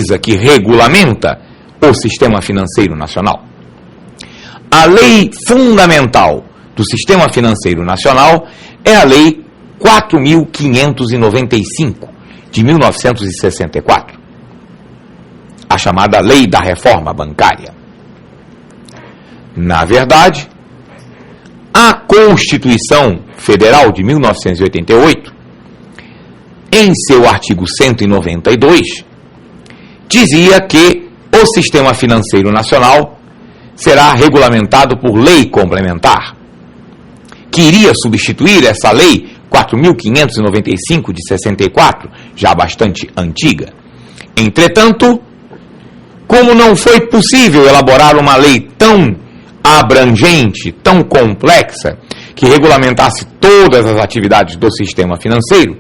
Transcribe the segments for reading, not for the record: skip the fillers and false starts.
coisa que regulamenta o sistema financeiro nacional. A lei fundamental do sistema financeiro nacional é a Lei 4.595, de 1964, a chamada Lei da Reforma Bancária. Na verdade, a Constituição Federal de 1988, em seu artigo 192, dizia que o sistema financeiro nacional será regulamentado por lei complementar, que iria substituir essa lei 4.595 de 64, já bastante antiga. Entretanto, como não foi possível elaborar uma lei tão abrangente, tão complexa, que regulamentasse todas as atividades do sistema financeiro,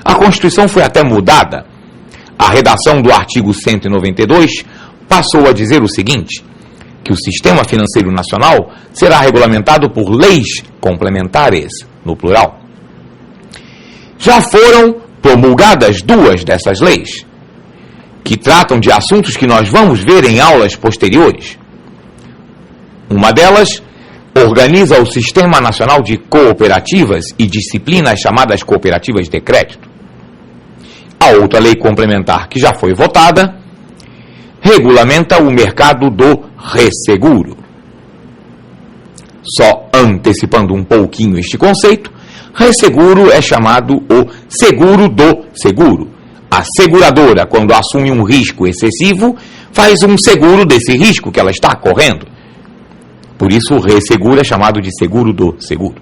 a Constituição foi até mudada. A redação do artigo 192 passou a dizer o seguinte, que o sistema financeiro nacional será regulamentado por leis complementares, no plural. Já foram promulgadas duas dessas leis, que tratam de assuntos que nós vamos ver em aulas posteriores. Uma delas organiza o Sistema Nacional de Cooperativas e disciplina as chamadas cooperativas de crédito. A outra lei complementar, que já foi votada, regulamenta o mercado do resseguro. Só antecipando um pouquinho este conceito, resseguro é chamado o seguro do seguro. A seguradora, quando assume um risco excessivo, faz um seguro desse risco que ela está correndo. Por isso, o resseguro é chamado de seguro do seguro.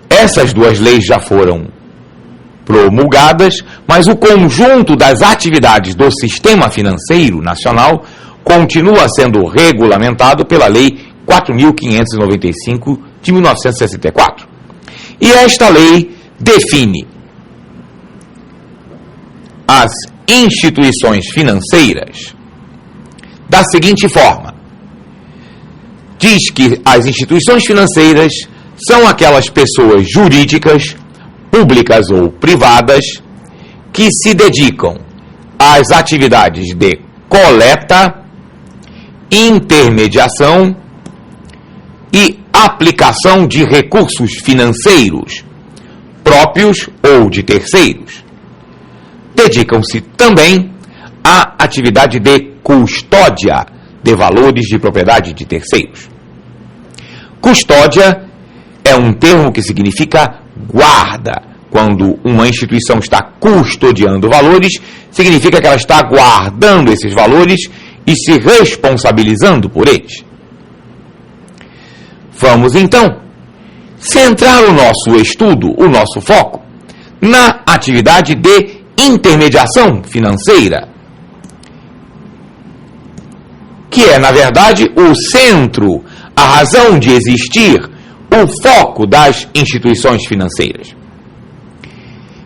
Essas duas leis já foram promulgadas, mas o conjunto das atividades do sistema financeiro nacional continua sendo regulamentado pela Lei 4.595 de 1964. E esta lei define as instituições financeiras da seguinte forma. Diz que as instituições financeiras são aquelas pessoas jurídicas, públicas ou privadas, que se dedicam às atividades de coleta, intermediação e aplicação de recursos financeiros, próprios ou de terceiros. Dedicam-se também à atividade de custódia de valores de propriedade de terceiros. Custódia é um termo que significa guarda. Quando uma instituição está custodiando valores, significa que ela está guardando esses valores e se responsabilizando por eles. Vamos então centrar o nosso estudo, o nosso foco, na atividade de intermediação financeira, que é, na verdade, o centro, a razão de existir, o foco das instituições financeiras.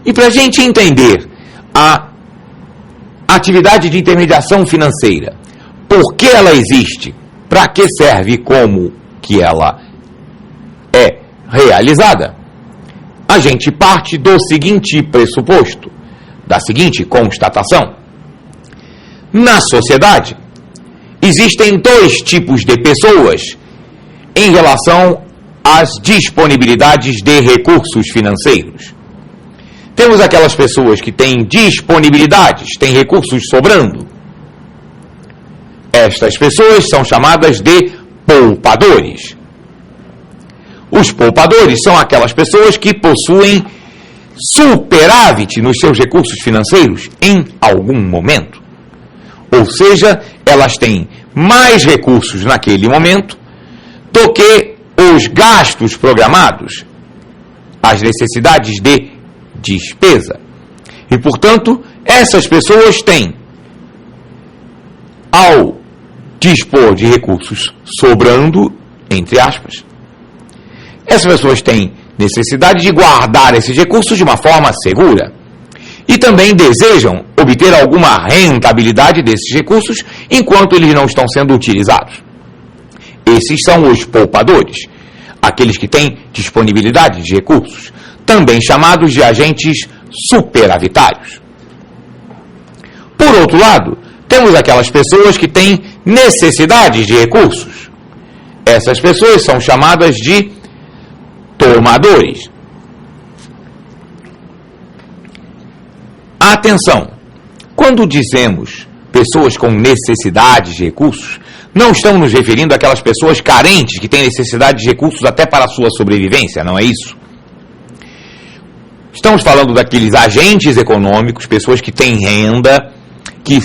E para a gente entender a atividade de intermediação financeira, por que ela existe, para que serve, como que ela é realizada, a gente parte do seguinte pressuposto, da seguinte constatação. Na sociedade, existem dois tipos de pessoas em relação às disponibilidades de recursos financeiros. Temos aquelas pessoas que têm disponibilidades, têm recursos sobrando. Estas pessoas são chamadas de poupadores. Os poupadores são aquelas pessoas que possuem superávit nos seus recursos financeiros em algum momento. Ou seja, elas têm mais recursos naquele momento do que os gastos programados, as necessidades de despesa. E, portanto, essas pessoas têm, ao dispor de recursos sobrando, entre aspas, essas pessoas têm necessidade de guardar esses recursos de uma forma segura. E também desejam obter alguma rentabilidade desses recursos enquanto eles não estão sendo utilizados. Esses são os poupadores, aqueles que têm disponibilidade de recursos, também chamados de agentes superavitários. Por outro lado, temos aquelas pessoas que têm necessidades de recursos. Essas pessoas são chamadas de tomadores. Atenção! Quando dizemos pessoas com necessidades de recursos, não estamos nos referindo àquelas pessoas carentes que têm necessidade de recursos até para a sua sobrevivência, não é isso? Estamos falando daqueles agentes econômicos, pessoas que têm renda, que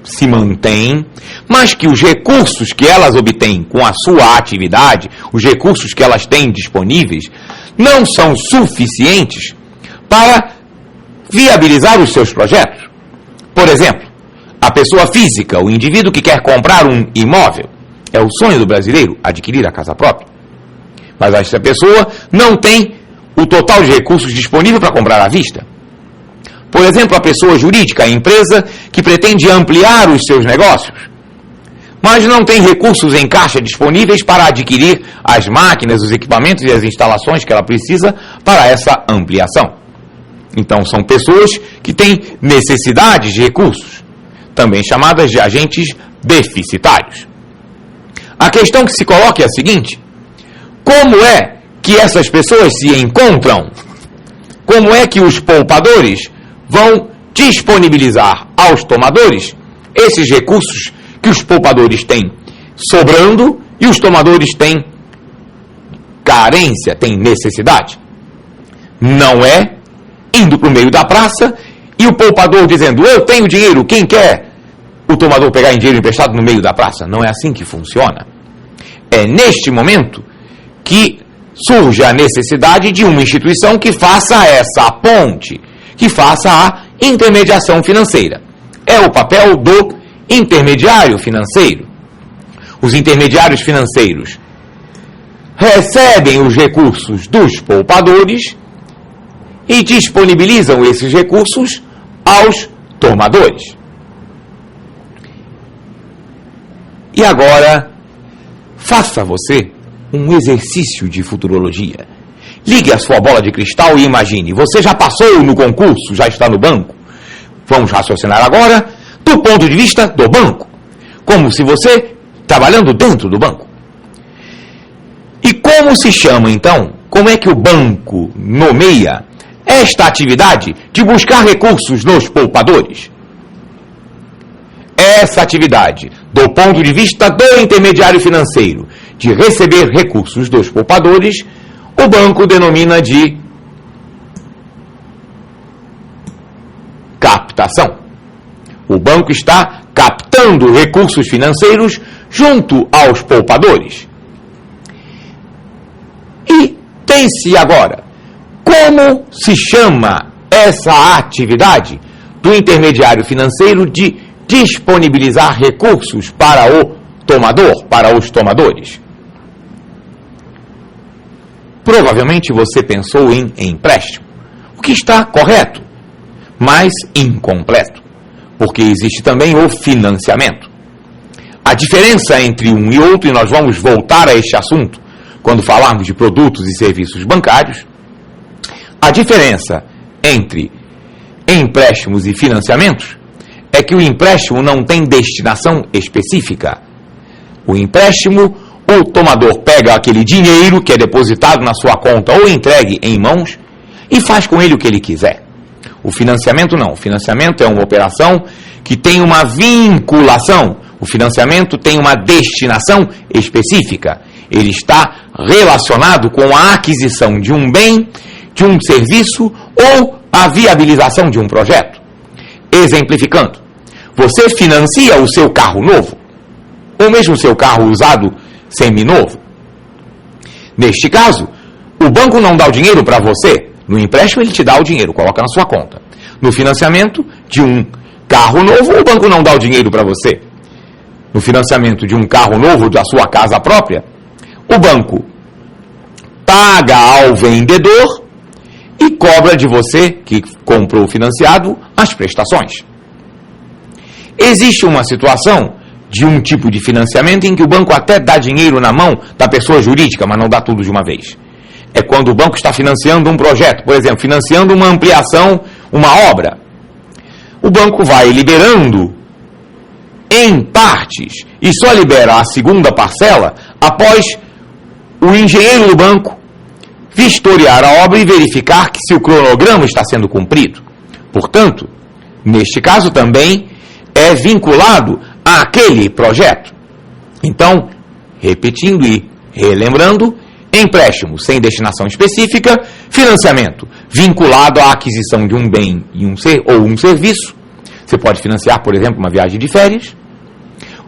se mantêm, mas que os recursos que elas obtêm com a sua atividade, os recursos que elas têm disponíveis, não são suficientes para viabilizar os seus projetos. Por exemplo, a pessoa física, o indivíduo que quer comprar um imóvel, é o sonho do brasileiro adquirir a casa própria. Mas essa pessoa não tem o total de recursos disponível para comprar à vista. Por exemplo, a pessoa jurídica, a empresa que pretende ampliar os seus negócios, mas não tem recursos em caixa disponíveis para adquirir as máquinas, os equipamentos e as instalações que ela precisa para essa ampliação. Então, são pessoas que têm necessidades de recursos, também chamadas de agentes deficitários. A questão que se coloca é a seguinte: como é que essas pessoas se encontram? Como é que os poupadores vão disponibilizar aos tomadores esses recursos que os poupadores têm sobrando e os tomadores têm carência, têm necessidade? Não é indo para o meio da praça e o poupador dizendo: eu tenho dinheiro, quem quer? O tomador pegar em dinheiro emprestado no meio da praça. Não é assim que funciona. É neste momento que surge a necessidade de uma instituição que faça essa ponte, que faça a intermediação financeira. É o papel do intermediário financeiro. Os intermediários financeiros recebem os recursos dos poupadores e disponibilizam esses recursos aos tomadores. E agora, faça você um exercício de futurologia. Ligue a sua bola de cristal e imagine, você já passou no concurso, já está no banco. Vamos raciocinar agora do ponto de vista do banco, como se você trabalhando dentro do banco. E como se chama então, como é que o banco nomeia esta atividade de buscar recursos nos poupadores? Essa atividade, do ponto de vista do intermediário financeiro, de receber recursos dos poupadores, o banco denomina de captação. O banco está captando recursos financeiros junto aos poupadores. E pense agora, como se chama essa atividade do intermediário financeiro de disponibilizar recursos para o tomador, para os tomadores? Provavelmente você pensou em empréstimo, o que está correto, mas incompleto, porque existe também o financiamento. A diferença entre um e outro, e nós vamos voltar a este assunto quando falarmos de produtos e serviços bancários, a diferença entre empréstimos e financiamentos é que o empréstimo não tem destinação específica. O empréstimo, o tomador pega aquele dinheiro que é depositado na sua conta ou entregue em mãos e faz com ele o que ele quiser. O financiamento não. O financiamento é uma operação que tem uma vinculação. O financiamento tem uma destinação específica. Ele está relacionado com a aquisição de um bem, de um serviço ou a viabilização de um projeto. Exemplificando, você financia o seu carro novo, ou mesmo o seu carro usado seminovo. Neste caso, o banco não dá o dinheiro para você. No empréstimo ele te dá o dinheiro, coloca na sua conta. No financiamento de um carro novo, o banco não dá o dinheiro para você. No financiamento de um carro novo da sua casa própria, o banco paga ao vendedor e cobra de você, que comprou o financiado, as prestações. Existe uma situação de um tipo de financiamento em que o banco até dá dinheiro na mão da pessoa jurídica, mas não dá tudo de uma vez. É quando o banco está financiando um projeto, por exemplo, financiando uma ampliação, uma obra. o banco vai liberando em partes e só libera a segunda parcela após o engenheiro do banco vistoriar a obra e verificar que se o cronograma está sendo cumprido. Portanto, neste caso também é vinculado àquele projeto. Então, repetindo e relembrando, empréstimo sem destinação específica, financiamento vinculado à aquisição de um bem ou um serviço. Você pode financiar, por exemplo, uma viagem de férias,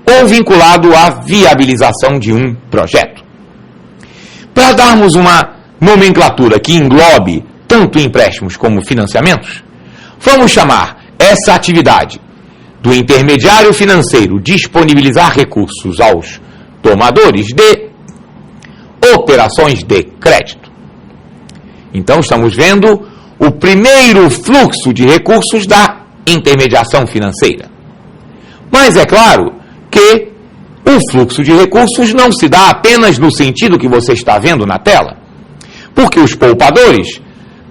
ou vinculado à viabilização de um projeto. Para darmos uma nomenclatura que englobe tanto empréstimos como financiamentos, vamos chamar essa atividade do intermediário financeiro disponibilizar recursos aos tomadores de operações de crédito. Então, estamos vendo o primeiro fluxo de recursos da intermediação financeira. Mas é claro que o fluxo de recursos não se dá apenas no sentido que você está vendo na tela, porque os poupadores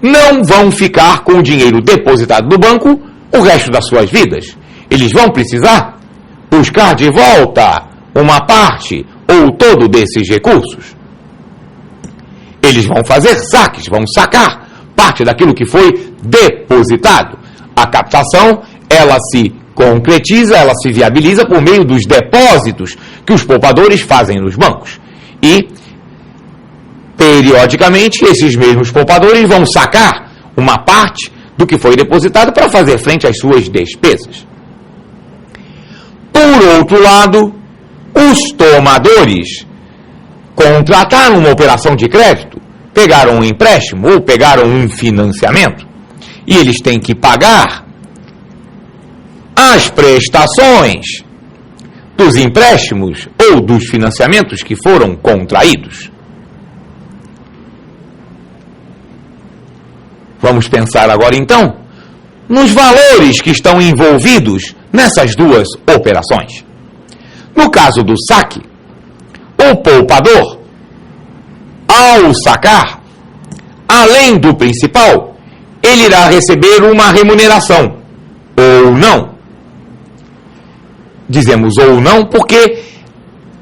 não vão ficar com o dinheiro depositado no banco o resto das suas vidas. Eles vão precisar buscar de volta uma parte ou todo desses recursos. Eles vão fazer saques, vão sacar parte daquilo que foi depositado. A captação, ela se concretiza, ela se viabiliza por meio dos depósitos que os poupadores fazem nos bancos. E, periodicamente, esses mesmos poupadores vão sacar uma parte do que foi depositado para fazer frente às suas despesas. Por outro lado, os tomadores contrataram uma operação de crédito, pegaram um empréstimo ou pegaram um financiamento, e eles têm que pagar as prestações dos empréstimos ou dos financiamentos que foram contraídos. Vamos pensar agora então nos valores que estão envolvidos nessas duas operações. No caso do saque, o poupador, ao sacar, além do principal, ele irá receber uma remuneração, ou não. Dizemos ou não porque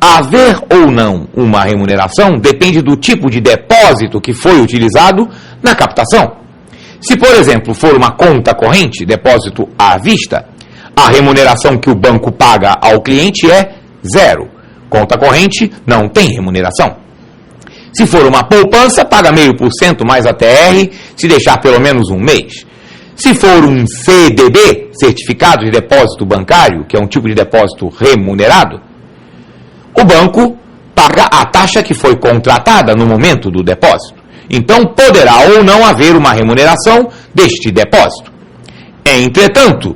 haver ou não uma remuneração depende do tipo de depósito que foi utilizado na captação. Se, por exemplo, for uma conta corrente, depósito à vista, a remuneração que o banco paga ao cliente é zero. Conta corrente não tem remuneração. Se for uma poupança, paga 0,5% mais a TR, se deixar pelo menos um mês. Se for um CDB, Certificado de Depósito Bancário, que é um tipo de depósito remunerado, o banco paga a taxa que foi contratada no momento do depósito. Então, poderá ou não haver uma remuneração deste depósito. Entretanto,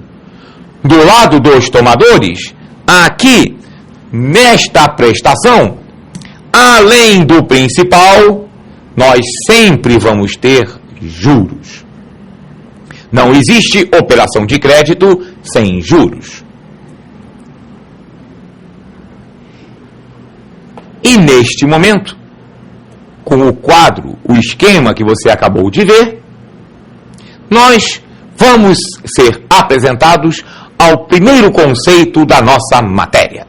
do lado dos tomadores, aqui, nesta prestação, além do principal, nós sempre vamos ter juros. Não existe operação de crédito sem juros. E neste momento, com o quadro, o esquema que você acabou de ver, nós vamos ser apresentados ao primeiro conceito da nossa matéria.